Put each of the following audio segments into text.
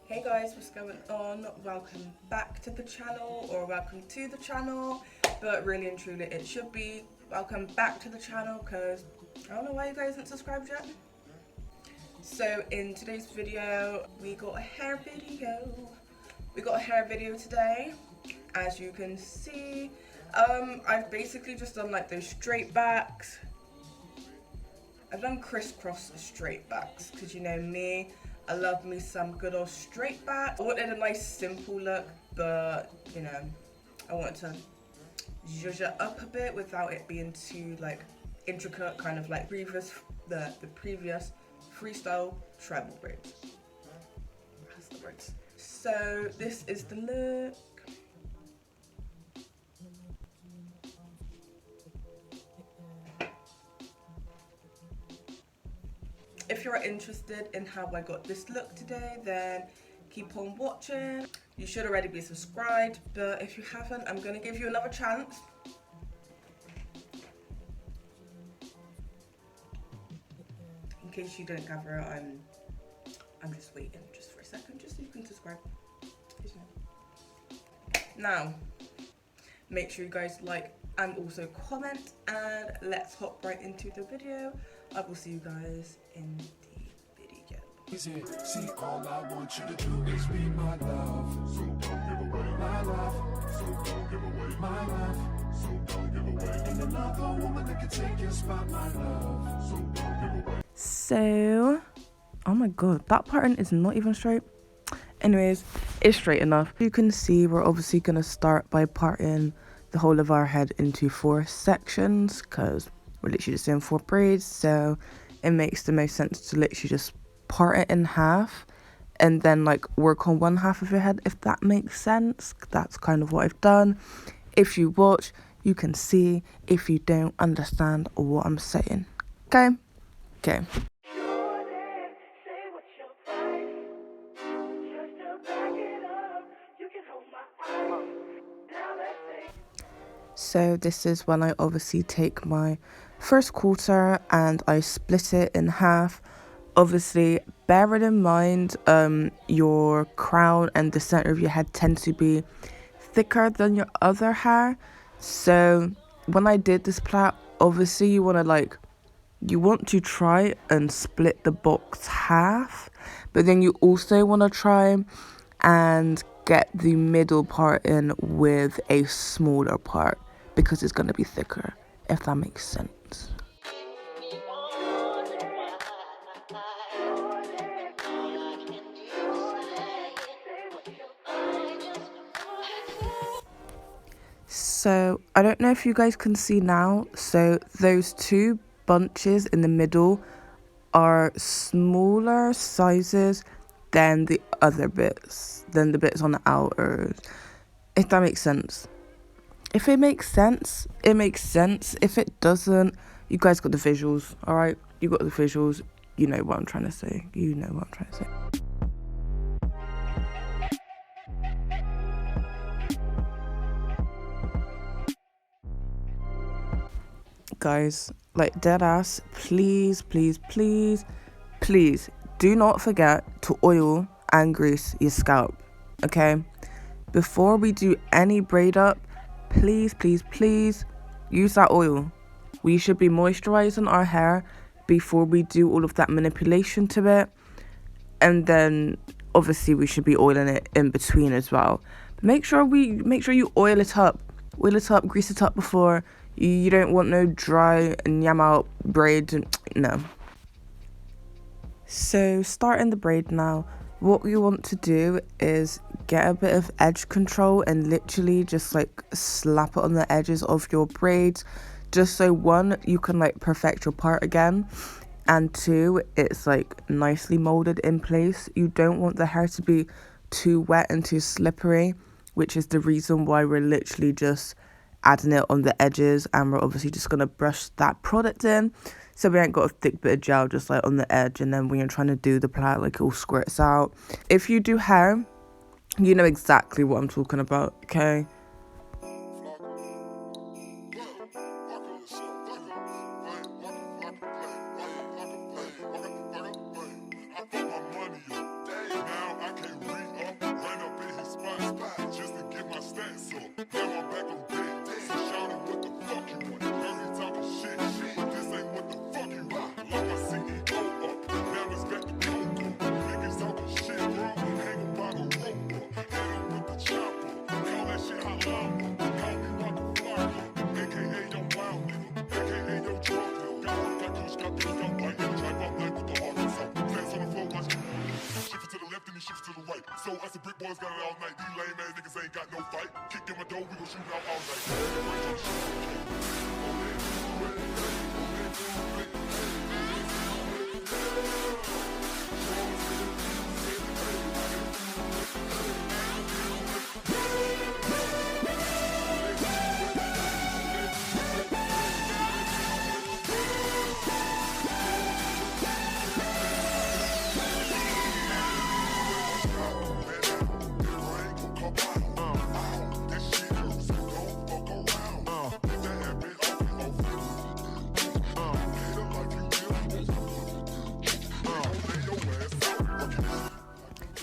Hey guys, what's going on? Welcome back to the channel, or welcome to the channel, but really and truly it should be welcome back to the channel because I don't know why you guys haven't subscribed yet. So in today's video we got a hair video. Today. As you can see, I've basically just done like those straight backs. I've done crisscross straight backs because you know me, I love me some good old straight backs. I wanted a nice simple look, but you know, I wanted to zhuzh it up a bit without it being too like intricate, kind of like the previous freestyle treble braids. That's the braids. So this is the look. If you're interested in how I got this look today, then keep on watching. You should already be subscribed, but if you haven't, I'm gonna give you another chance. In case you didn't gather, I'm just waiting just for a second, just so you can subscribe. Now, make sure you guys like and also comment, and let's hop right into the video. I will see you guys in the video. See, all I want you to do is be my love. So don't give away my love. So don't give away my love. So don't give away. And another woman that can take your spot, my love. So don't give away. So, oh my god, that pattern is not even straight. Anyways, it's straight enough. You can see we're obviously gonna start by parting the whole of our head into 4 sections because we're literally just doing 4 braids, so it makes the most sense to literally just part it in half and then like work on one half of your head, if that makes sense. That's kind of what I've done. If you watch, you can see. If you don't understand what I'm saying, okay. So this is when I obviously take my first quarter and I split it in half. Obviously, bear it in mind, your crown and the center of your head tend to be thicker than your other hair. So when I did this plait, obviously you want to try and split the box half, but then you also want to try and get the middle part in with a smaller part because it's going to be thicker, if that makes sense. So I don't know if you guys can see now, so those 2 bunches in the middle are smaller sizes than the other bits, than the bits on the outers, if that makes sense. If it makes sense, it makes sense. If it doesn't, you guys got the visuals, all right? You got the visuals. You know what I'm trying to say. Guys, like dead ass, please do not forget to oil and grease your scalp, okay? Before we do any braid up, please use that oil. We should be moisturizing our hair before we do all of that manipulation to it, and then obviously we should be oiling it in between as well. But make sure you oil it up, grease it up before. You don't want no dry and yam out braids, no. So starting the braid now, what you want to do is get a bit of edge control and literally just like slap it on the edges of your braids, just so 1, you can like perfect your part again, and 2, it's like nicely molded in place. You don't want the hair to be too wet and too slippery, which is the reason why we're literally just adding it on the edges, and we're obviously just gonna brush that product in so we ain't got a thick bit of gel just like on the edge, and then when you're trying to do the plait, like it all squirts out. If you do hair, you know exactly what I'm talking about, okay? I put my money up. Now I can't read. spot just to get my stats up. Now I'm back on deck. So shout out what the fuck you want. Heard you talking shit, but this ain't what the fuck you want. Lock my CEO up. Now it's back to cocoa. Niggas talking shit, bro. Hang em by the rope. Hit em with the chopper. Call that shit halama. Call me Rock Flocka. AKA your wild nigga. AKA your drug nigga. Got one like Coach got three young white. Drive off night with the heart and soul. Fans on the floor, watch it. Shift it to the left and then shift it to the right. So I said brick boys got it all night. These lame ass niggas ain't got no fight. Kick in my door, we gon' shoot out all night.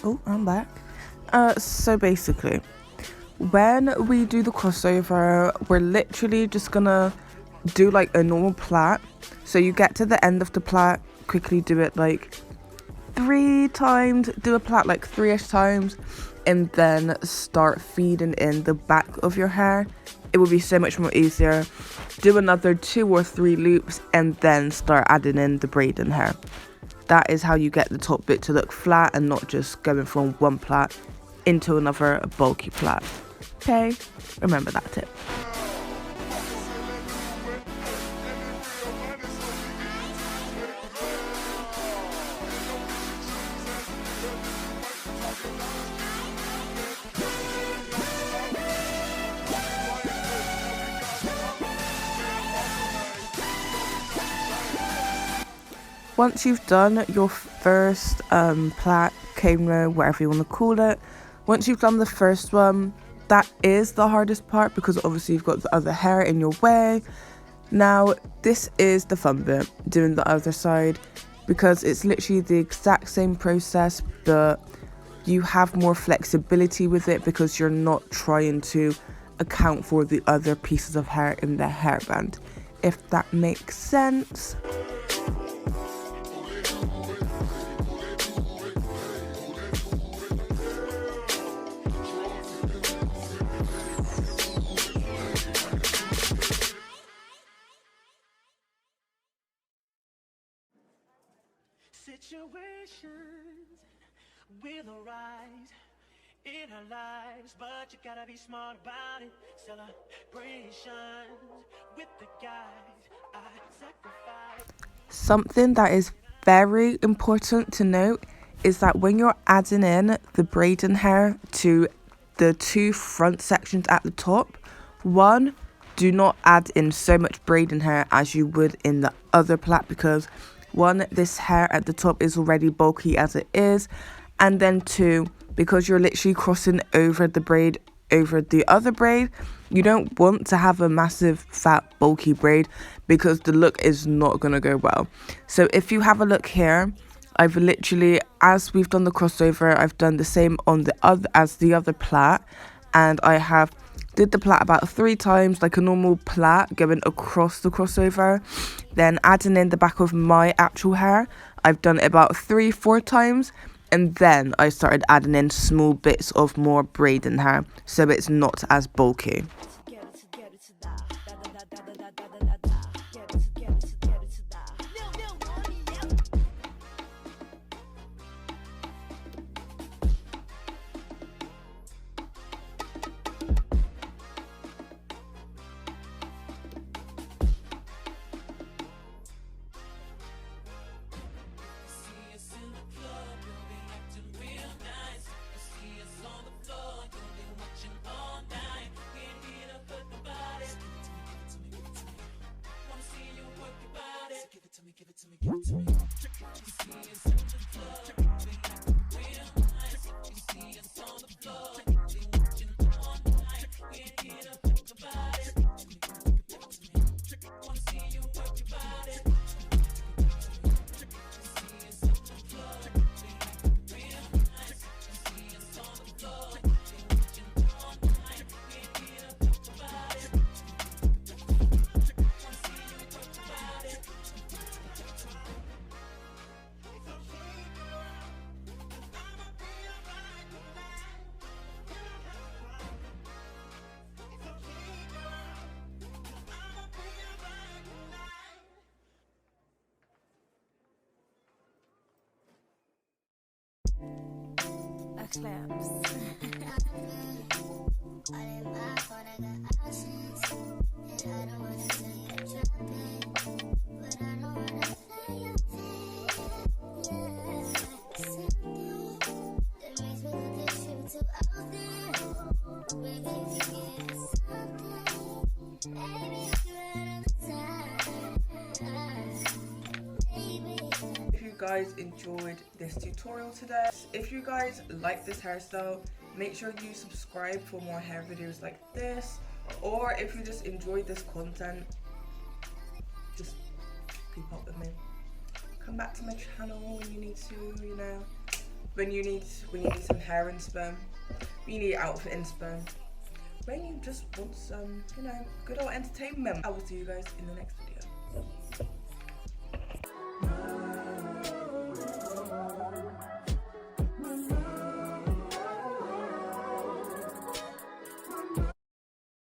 Oh, I'm back. So basically, when we do the crossover, we're literally just gonna do like a normal plait. So you get to the end of the plait, quickly do it like 3 times, do a plait like 3ish times, and then start feeding in the back of your hair. It will be so much more easier. Do another 2 or 3 loops and then start adding in the braiding hair. That is how you get the top bit to look flat and not just going from one plait into another bulky plait. Okay, remember that tip. Once you've done your first plait, cane-row, whatever you want to call it, once you've done the first one, that is the hardest part because obviously you've got the other hair in your way. Now, this is the fun bit, doing the other side, because it's literally the exact same process, but you have more flexibility with it because you're not trying to account for the other pieces of hair in the hairband, if that makes sense. Situations will arise in our lives, but you gotta be smart about it. Celebrations with the guys I sacrifice. Something that is very important to note is that when you're adding in the braiding hair to the 2 front sections at the top, 1, do not add in so much braiding hair as you would in the other plait because 1, this hair at the top is already bulky as it is, and then 2, because you're literally crossing over the braid over the other braid, you don't want to have a massive fat bulky braid because the look is not going to go well. So if you have a look here, I've literally, as we've done the crossover, I've done the same on the other as the other plait, and I have did the plait about 3 times like a normal plait going across the crossover, then adding in the back of my actual hair. I've done it about 3-4 times, and then I started adding in small bits of more braiding hair so it's not as bulky. Black slaps. If you guys enjoyed this tutorial today, if you guys like this hairstyle, make sure you subscribe for more hair videos like this, or if you just enjoyed this content, just keep up with me. Come back to my channel when you need to, you know, when you need some hair inspo, when you need outfit inspo, when you just want some, you know, good old entertainment. I will see you guys in the next one.